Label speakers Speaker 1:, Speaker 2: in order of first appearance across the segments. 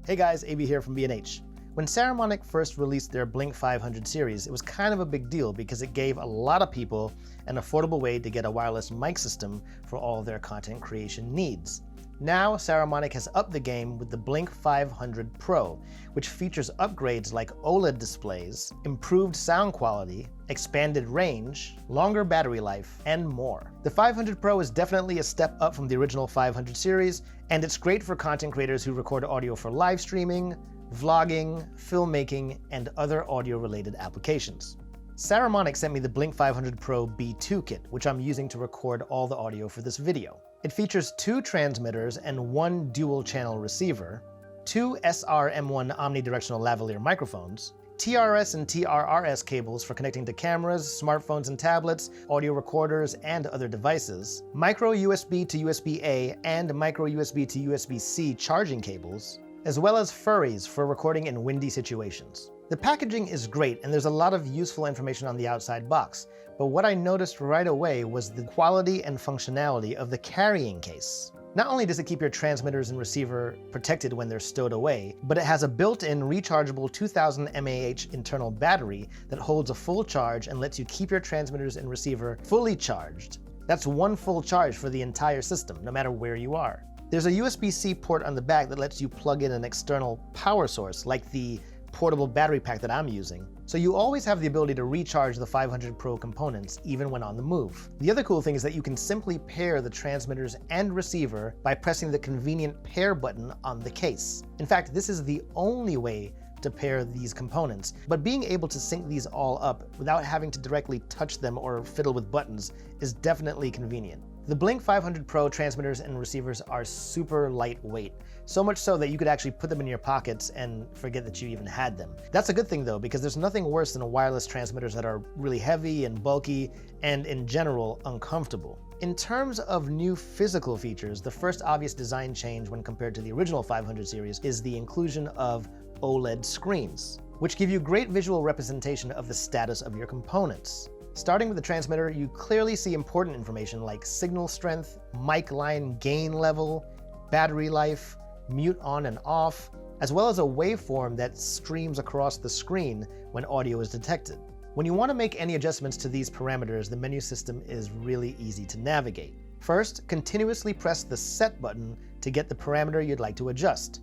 Speaker 1: Hey guys, AB here from B&H. When Saramonic first released their Blink 500 series, it was kind of a big deal because it gave a lot of people an affordable way to get a wireless mic system for all of their content creation needs. Now, Saramonic has upped the game with the Blink 500 Pro, which features upgrades like OLED displays, improved sound quality, expanded range, longer battery life, and more. The 500 Pro is definitely a step up from the original 500 series, and it's great for content creators who record audio for live streaming, vlogging, filmmaking, and other audio-related applications. Saramonic sent me the Blink 500 Pro B2 kit, which I'm using to record all the audio for this video. It features 2 transmitters and 1 dual-channel receiver, 2 SRM1 omnidirectional lavalier microphones, TRS and TRRS cables for connecting to cameras, smartphones and tablets, audio recorders, and other devices, micro USB to USB-A and micro USB to USB-C charging cables, as well as furries for recording in windy situations. The packaging is great and there's a lot of useful information on the outside box, but what I noticed right away was the quality and functionality of the carrying case. Not only does it keep your transmitters and receiver protected when they're stowed away, but it has a built-in rechargeable 2000 mAh internal battery that holds a full charge and lets you keep your transmitters and receiver fully charged. That's one full charge for the entire system, no matter where you are. There's a USB-C port on the back that lets you plug in an external power source, like the portable battery pack that I'm using. So you always have the ability to recharge the 500 Pro components even when on the move. The other cool thing is that you can simply pair the transmitters and receiver by pressing the convenient pair button on the case. In fact, this is the only way to pair these components, but being able to sync these all up without having to directly touch them or fiddle with buttons is definitely convenient. The Blink 500 Pro transmitters and receivers are super lightweight, so much so that you could actually put them in your pockets and forget that you even had them. That's a good thing though, because there's nothing worse than wireless transmitters that are really heavy and bulky and in general uncomfortable. In terms of new physical features, the first obvious design change when compared to the original 500 series is the inclusion of OLED screens, which give you great visual representation of the status of your components. Starting with the transmitter, you clearly see important information like signal strength, mic line gain level, battery life, mute on and off, as well as a waveform that streams across the screen when audio is detected. When you want to make any adjustments to these parameters, the menu system is really easy to navigate. First, continuously press the Set button to get the parameter you'd like to adjust.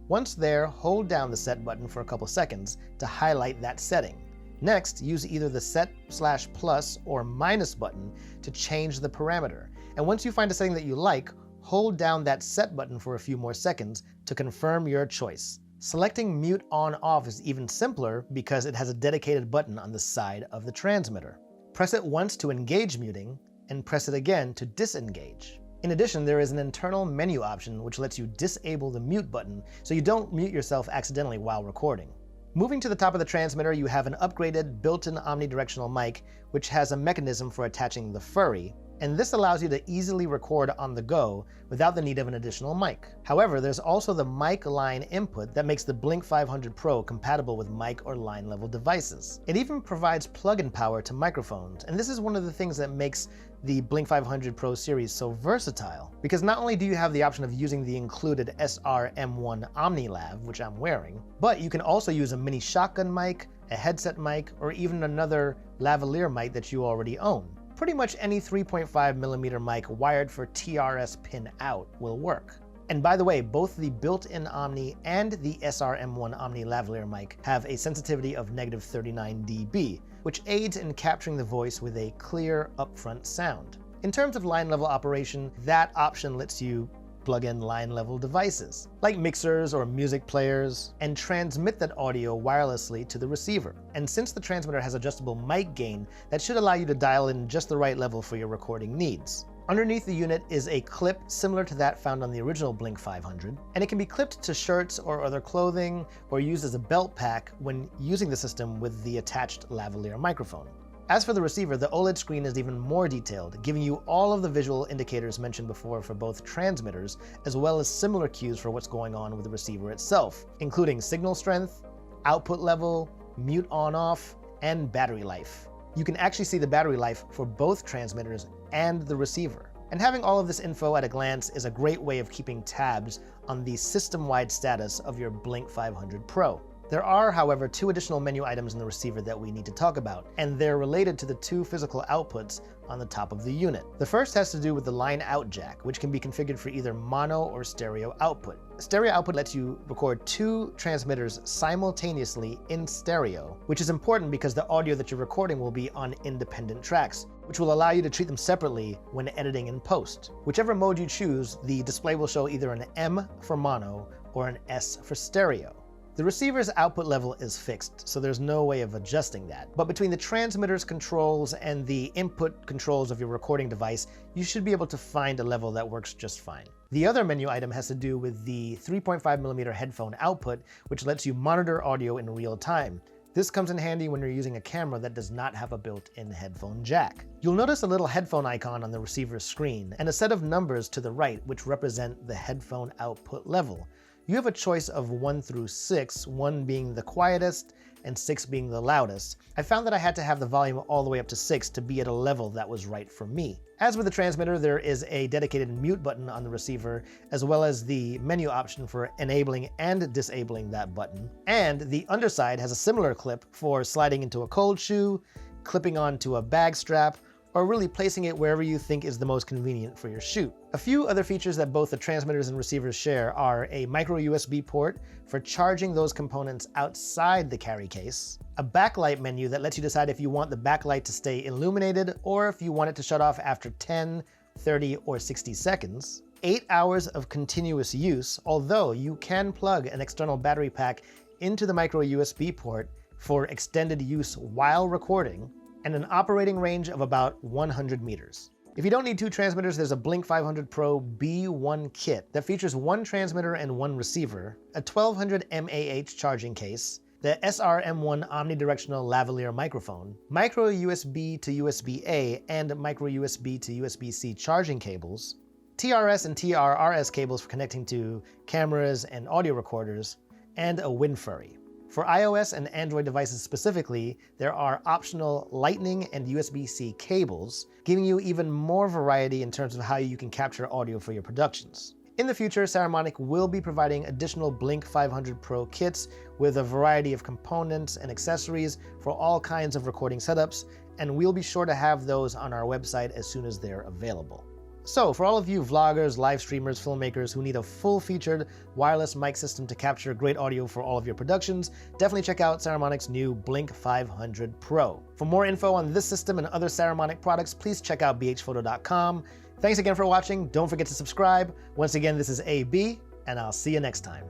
Speaker 1: Once there, hold down the Set button for a couple seconds to highlight that setting. Next, use either the Set/plus or minus button to change the parameter. And once you find a setting that you like, hold down that Set button for a few more seconds to confirm your choice. Selecting Mute On/Off is even simpler because it has a dedicated button on the side of the transmitter. Press it once to engage muting, and press it again to disengage. In addition, there is an internal menu option which lets you disable the mute button so you don't mute yourself accidentally while recording. Moving to the top of the transmitter, you have an upgraded built-in omnidirectional mic, which has a mechanism for attaching the furry, and this allows you to easily record on the go without the need of an additional mic. However, there's also the mic line input that makes the Blink 500 Pro compatible with mic or line level devices. It even provides plug-in power to microphones, and this is one of the things that makes the Blink 500 Pro series so versatile, because not only do you have the option of using the included SRM1 OmniLav, which I'm wearing, but you can also use a mini shotgun mic, a headset mic, or even another lavalier mic that you already own. Pretty much any 3.5mm mic wired for TRS pin out will work. And by the way, both the built-in Omni and the SRM1 Omni lavalier mic have a sensitivity of -39 dB, which aids in capturing the voice with a clear, upfront sound. In terms of line level operation, that option lets you plug in line level devices, like mixers or music players, and transmit that audio wirelessly to the receiver. And since the transmitter has adjustable mic gain, that should allow you to dial in just the right level for your recording needs. Underneath the unit is a clip similar to that found on the original Blink 500, and it can be clipped to shirts or other clothing, or used as a belt pack when using the system with the attached lavalier microphone. As for the receiver, the OLED screen is even more detailed, giving you all of the visual indicators mentioned before for both transmitters, as well as similar cues for what's going on with the receiver itself, including signal strength, output level, mute on/off, and battery life. You can actually see the battery life for both transmitters and the receiver. And having all of this info at a glance is a great way of keeping tabs on the system-wide status of your Blink 500 Pro. There are, however, 2 additional menu items in the receiver that we need to talk about, and they're related to the 2 physical outputs on the top of the unit. The first has to do with the line out jack, which can be configured for either mono or stereo output. Stereo output lets you record 2 transmitters simultaneously in stereo, which is important because the audio that you're recording will be on independent tracks, which will allow you to treat them separately when editing in post. Whichever mode you choose, the display will show either an M for mono or an S for stereo. The receiver's output level is fixed, so there's no way of adjusting that. But between the transmitter's controls and the input controls of your recording device, you should be able to find a level that works just fine. The other menu item has to do with the 3.5mm headphone output, which lets you monitor audio in real time. This comes in handy when you're using a camera that does not have a built-in headphone jack. You'll notice a little headphone icon on the receiver's screen and a set of numbers to the right which represent the headphone output level. You have a choice of 1 through 6, 1 being the quietest and 6 being the loudest. I found that I had to have the volume all the way up to 6 to be at a level that was right for me. As with the transmitter, there is a dedicated mute button on the receiver, as well as the menu option for enabling and disabling that button. And the underside has a similar clip for sliding into a cold shoe, clipping onto a bag strap, or really placing it wherever you think is the most convenient for your shoot. A few other features that both the transmitters and receivers share are a micro USB port for charging those components outside the carry case, a backlight menu that lets you decide if you want the backlight to stay illuminated or if you want it to shut off after 10, 30, or 60 seconds, 8 hours of continuous use, although you can plug an external battery pack into the micro USB port for extended use while recording, and an operating range of about 100 meters. If you don't need 2 transmitters, there's a Blink 500 Pro B1 kit that features 1 transmitter and 1 receiver, a 1200 mAh charging case, the SRM1 omnidirectional lavalier microphone, micro USB to USB-A and micro USB to USB-C charging cables, TRS and TRRS cables for connecting to cameras and audio recorders, and a WinFurry. For iOS and Android devices specifically, there are optional Lightning and USB-C cables, giving you even more variety in terms of how you can capture audio for your productions. In the future, Saramonic will be providing additional Blink 500 Pro kits with a variety of components and accessories for all kinds of recording setups, and we'll be sure to have those on our website as soon as they're available. So for all of you vloggers, live streamers, filmmakers who need a full-featured wireless mic system to capture great audio for all of your productions, definitely check out Saramonic's new Blink 500 Pro. For more info on this system and other Saramonic products, please check out bhphoto.com. Thanks again for watching. Don't forget to subscribe. Once again, this is AB, and I'll see you next time.